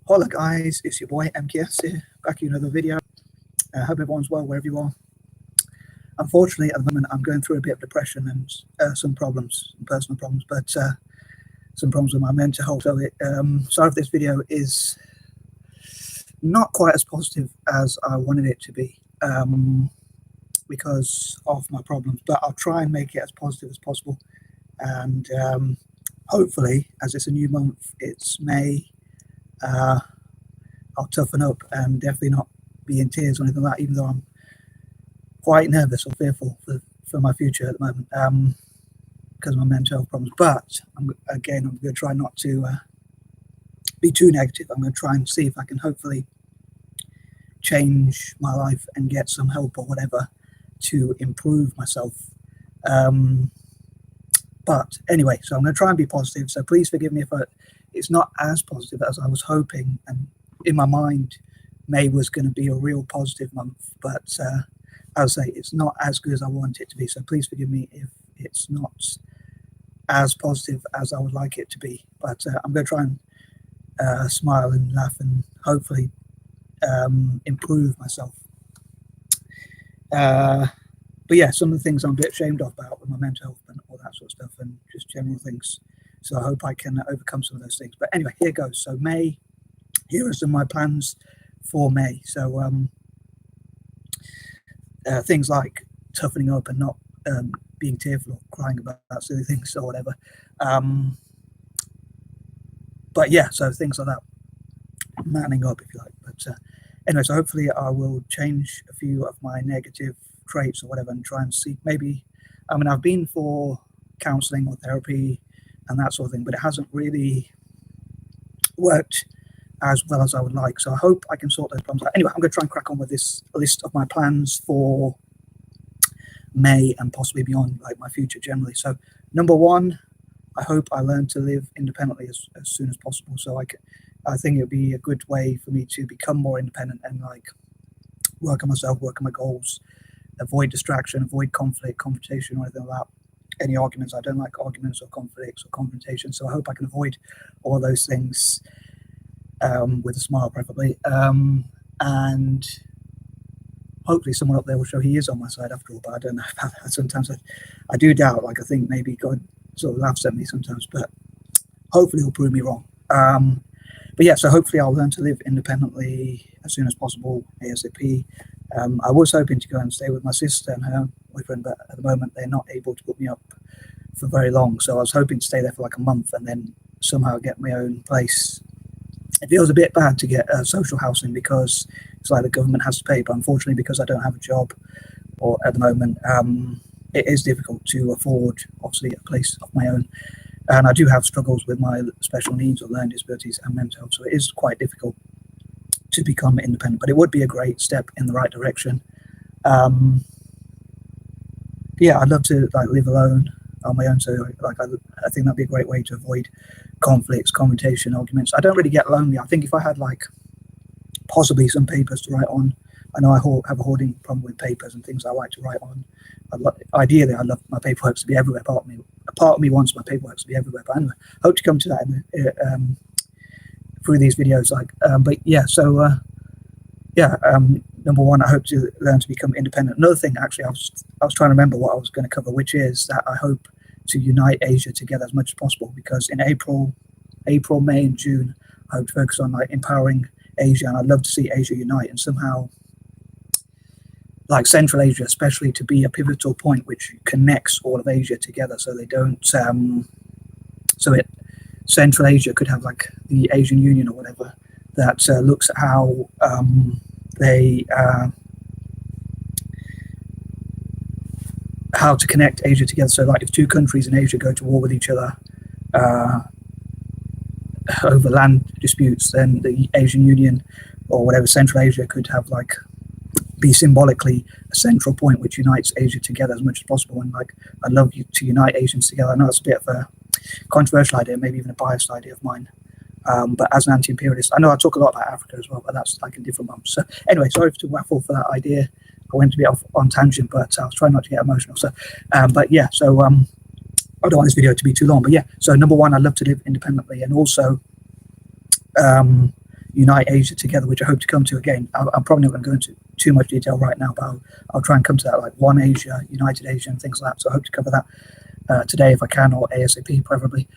Hola guys, it's your boy MKS here, back in another video. I hope everyone's well wherever you are. Unfortunately, at the moment, I'm going through a bit of depression and some problems, some personal problems, but some problems with my mental health. So sorry if this video is not quite as positive as I wanted it to be because of my problems, but I'll try and make it as positive as possible. And hopefully, as it's a new month, it's May, I'll toughen up and definitely not be in tears or anything like that, even though I'm quite nervous or fearful for my future at the moment because of my mental health problems. But I'm going to try not to be too negative. I'm going to try and see if I can hopefully change my life and get some help or whatever to improve myself. But anyway, so I'm going to try and be positive. So please forgive me if it's not as positive as I was hoping. And in my mind, May was going to be a real positive month. But I'll say it's not as good as I want it to be. So please forgive me if it's not as positive as I would like it to be. But I'm going to try and smile and laugh and hopefully improve myself. But yeah, some of the things I'm a bit ashamed of about with my mental health and all that sort of stuff and just general things. So I hope I can overcome some of those things. But anyway, here goes. So May, here are some of my plans for May. So things like toughening up and not being tearful or crying about silly things or whatever. But yeah, so things like that, manning up if you like. But anyway, so hopefully I will change a few of my negative traits or whatever and try and see maybe, I mean, I've been for counseling or therapy and that sort of thing, but it hasn't really worked as well as I would like. So I hope I can sort those problems out. Anyway, I'm going to try and crack on with this list of my plans for May and possibly beyond, like my future generally. So number one, I hope I learn to live independently as soon as possible. So I think it would be a good way for me to become more independent and like work on myself, work on my goals, avoid distraction, avoid conflict, confrontation, or anything like that. Any arguments. I don't like arguments or conflicts or confrontation. So I hope I can avoid all those things with a smile, preferably. And hopefully someone up there will show he is on my side after all, but I don't know about that. Sometimes I do doubt, like I think maybe God sort of laughs at me sometimes, but hopefully he'll prove me wrong. But yeah, so hopefully I'll learn to live independently as soon as possible, ASAP. I was hoping to go and stay with my sister and her boyfriend, but at the moment they're not able to put me up for very long. So I was hoping to stay there for like a month and then somehow get my own place. It feels a bit bad to get social housing because it's like the government has to pay, but unfortunately because I don't have a job or at the moment, it is difficult to afford obviously a place of my own. And I do have struggles with my special needs or learning disabilities and mental health, so it is quite difficult to become independent, but it would be a great step in the right direction. Yeah, I'd love to like live alone on my own, so like I think that'd be a great way to avoid conflicts, confrontation, arguments. I don't really get lonely. I think if I had like possibly some papers to write on, I know I have a hoarding problem with papers and things I like to write on. Ideally, I love my paperwork to be everywhere. Part of me wants my paperwork to be everywhere, but anyway, hope to come to that through these videos. But yeah, so number one, I hope to learn to become independent. Another thing, actually, I was trying to remember what I was going to cover, which is that I hope to unite Asia together as much as possible, because in April, May, and June, I hope to focus on like empowering Asia, and I'd love to see Asia unite and somehow, like Central Asia, especially, to be a pivotal point which connects all of Asia together, so they don't. Central Asia could have like the Asian Union or whatever that looks at how how to connect Asia together. So like if two countries in Asia go to war with each other over land disputes, then the Asian Union or whatever, Central Asia, could have like be symbolically a central point which unites Asia together as much as possible. And like I'd love you to unite Asians together. I know it's a bit of a controversial idea, maybe even a biased idea of mine, but as an anti-imperialist, I know I talk a lot about Africa as well, but that's like a different month. So anyway, sorry to waffle for that idea. I went a bit off on tangent, but I was trying not to get emotional. So but yeah, so I don't want this video to be too long, but yeah, so number one, I'd love to live independently, and also unite Asia together, which I hope to come to again. I'm probably not going to go into too much detail right now, but I'll try and come to that, like One Asia, United Asia, and things like that. So I hope to cover that today if I can, or ASAP preferably.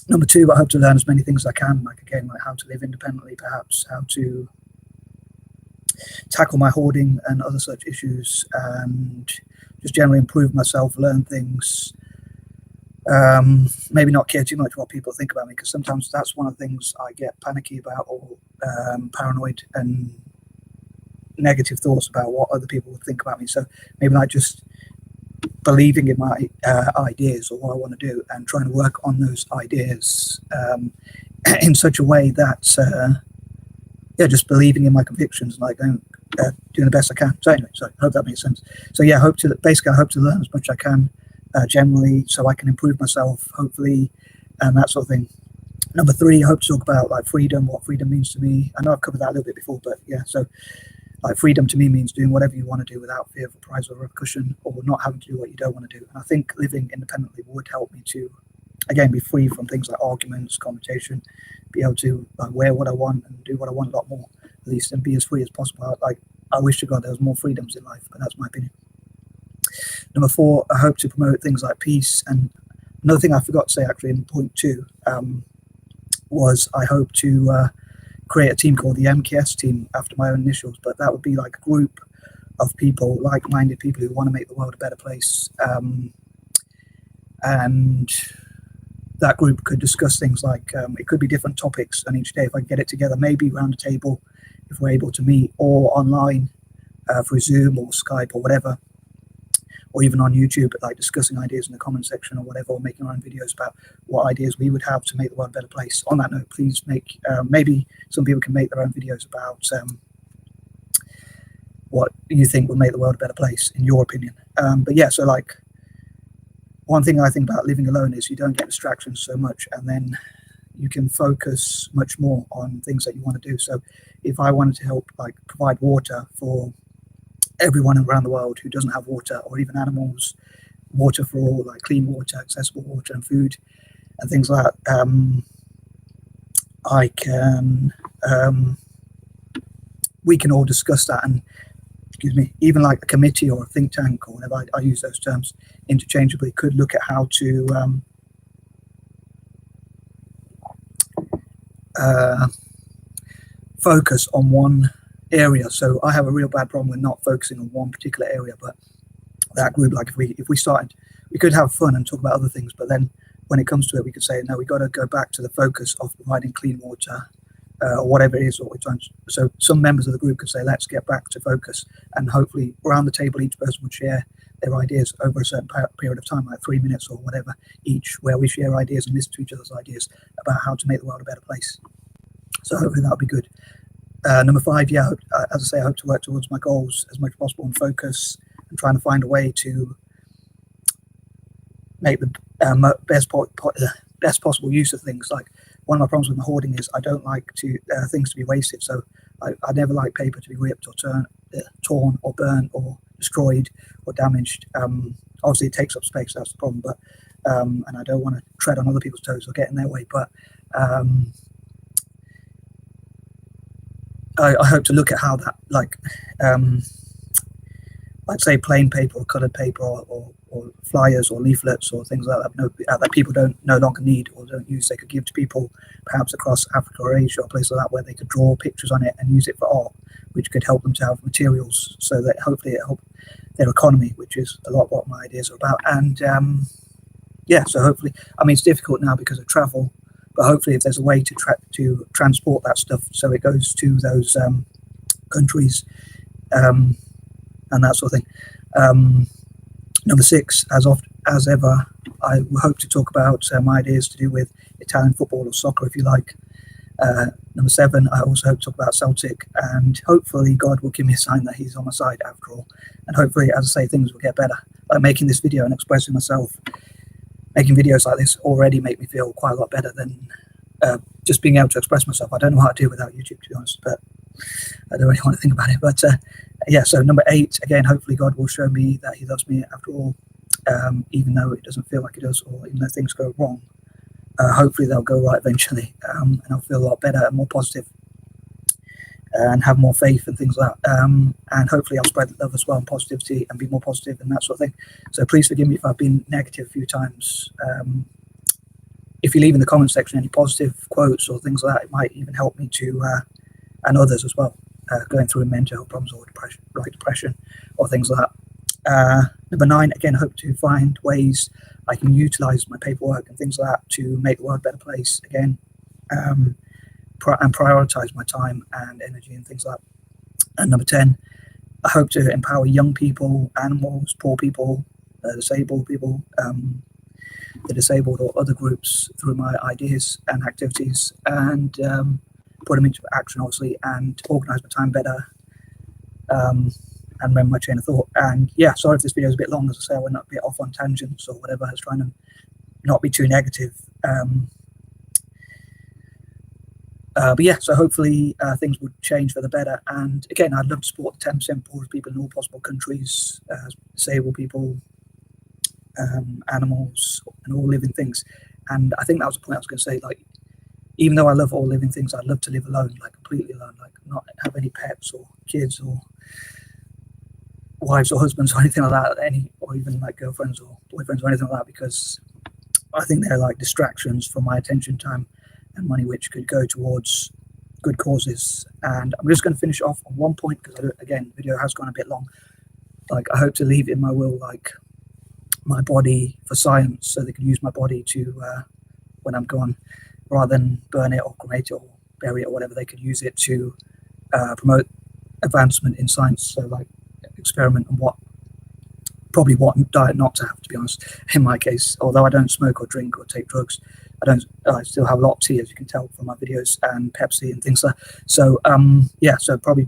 Number 2, I hope to learn as many things as I can, like again, like how to live independently, perhaps how to tackle my hoarding and other such issues, and just generally improve myself, learn things. Maybe not care too much what people think about me, because sometimes that's one of the things I get panicky about, or paranoid and negative thoughts about what other people would think about me. So maybe like just believing in my ideas or what I want to do, and trying to work on those ideas in such a way that just believing in my convictions, like doing the best I can. So anyway, so I hope that makes sense. So yeah, I hope to learn as much as I can generally, so I can improve myself, hopefully, and that sort of thing. Number 3, I hope to talk about like freedom, what freedom means to me. I know I've covered that a little bit before, but yeah, so like freedom to me means doing whatever you want to do without fear of a prize or repercussion, or not having to do what you don't want to do. And I think living independently would help me to, again, be free from things like arguments, confrontation, be able to like wear what I want and do what I want a lot more, at least, and be as free as possible. Like, I wish to God there was more freedoms in life, but that's my opinion. Number 4, I hope to promote things like peace. And another thing I forgot to say actually in point 2 was I hope to create a team called the MKS team, after my own initials, but that would be like a group of people, like-minded people who want to make the world a better place. And that group could discuss things like, it could be different topics on each day. If I get it together, maybe around a table, if we're able to meet, or online through Zoom or Skype or whatever, or even on YouTube, like discussing ideas in the comment section or whatever, or making our own videos about what ideas we would have to make the world a better place. On that note, please make, maybe some people can make their own videos about what you think would make the world a better place, in your opinion. But yeah, so like, one thing I think about living alone is you don't get distractions so much, and then you can focus much more on things that you want to do. So if I wanted to help, like, provide water for everyone around the world who doesn't have water, or even animals, water for all, like clean water, accessible water, and food and things like that, I can we can all discuss that, and even like a committee or a think tank or whatever, I use those terms interchangeably, could look at how to focus on one area. So I have a real bad problem with not focusing on one particular area, but that group, like if we started, we could have fun and talk about other things, but then when it comes to it, we could say, no, we got to go back to the focus of providing clean water, or whatever it is what we're trying to. So some members of the group could say, let's get back to focus, and hopefully around the table each person would share their ideas over a certain period of time, like 3 minutes or whatever each, where we share ideas and listen to each other's ideas about how to make the world a better place. So hopefully that would be good. Number 5, yeah, as I say, I hope to work towards my goals as much as possible and focus, and trying to find a way to make the best possible use of things. Like, one of my problems with my hoarding is I don't like to things to be wasted. So I never like paper to be ripped or torn or burnt or destroyed or damaged. Obviously, it takes up space. That's the problem. But and I don't want to tread on other people's toes or get in their way. But I hope to look at how that, like say plain paper or coloured paper or flyers or leaflets or things like that, that people no longer need or don't use, they could give to people perhaps across Africa or Asia or places like that, where they could draw pictures on it and use it for art, which could help them to have materials, so that hopefully it help their economy, which is a lot what my ideas are about. And yeah, so hopefully, I mean, it's difficult now because of travel, but hopefully if there's a way to transport that stuff so it goes to those countries and that sort of thing. Number 6, as ever, I hope to talk about my ideas to do with Italian football or soccer, if you like. Number 7, I also hope to talk about Celtic, and hopefully God will give me a sign that he's on my side after all. And hopefully, as I say, things will get better. Like making this video and expressing myself, making videos like this already make me feel quite a lot better than just being able to express myself. I don't know how to do without YouTube, to be honest, but I don't really want to think about it. But yeah, so number 8, again, hopefully God will show me that he loves me after all, even though it doesn't feel like it does, or even though things go wrong. hopefully they'll go right eventually, and I'll feel a lot better and more positive, and have more faith and things like that. And hopefully I'll spread love as well and positivity and be more positive and that sort of thing. So please forgive me if I've been negative a few times. If you leave in the comment section any positive quotes or things like that, it might even help me to, and others as well, going through mental health problems or depression or things like that. Number 9, again, hope to find ways I can utilize my paperwork and things like that to make the world a better place again, and prioritize my time and energy and things like that. And number 10, I hope to empower young people, animals, poor people, disabled people, the disabled or other groups through my ideas and activities, and put them into action, obviously, and organize my time better, and remember my chain of thought. And yeah, sorry if this video is a bit long. As I say, I went a bit off on tangents or whatever. I was trying to not be too negative. But yeah, so hopefully things would change for the better. And again, I'd love to support the 10% poorest people in all possible countries, disabled people, animals, and all living things. And I think that was the point I was going to say. Like, even though I love all living things, I'd love to live alone, like completely alone, like not have any pets or kids or wives or husbands or anything like that, or even like girlfriends or boyfriends or anything like that, because I think they're like distractions from my attention, time, and money, which could go towards good causes. And I'm just going to finish off on one point, because again, the video has gone a bit long. Like, I hope to leave in my will, like, my body for science, so they can use my body to, when I'm gone, rather than burn it or cremate it or bury it or whatever, they could use it to promote advancement in science. So like experiment on probably what diet not to have, to be honest, in my case. Although I don't smoke or drink or take drugs, I still have a lot of tea, as you can tell from my videos, and Pepsi and things like that. So yeah, so probably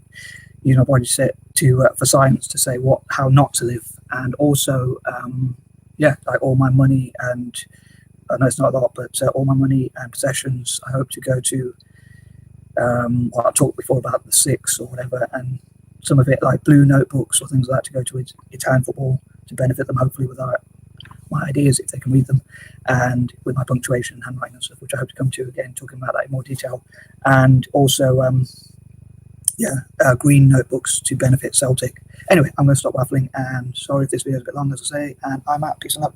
use my body to for science, to say how not to live. And also yeah, like all my money, and I know it's not a lot, but all my money and possessions, I hope to go to, well, I've talked before about the Six or whatever, and some of it like blue notebooks or things like that, to go to Italian football, to benefit them hopefully with my ideas, if they can read them, and with my punctuation and handwriting and stuff, which I hope to come to again, talking about that in more detail. And also yeah, green notebooks to benefit Celtic. Anyway, I'm going to stop waffling, and sorry if this video is a bit long, as I say, and I'm out. Peace and love.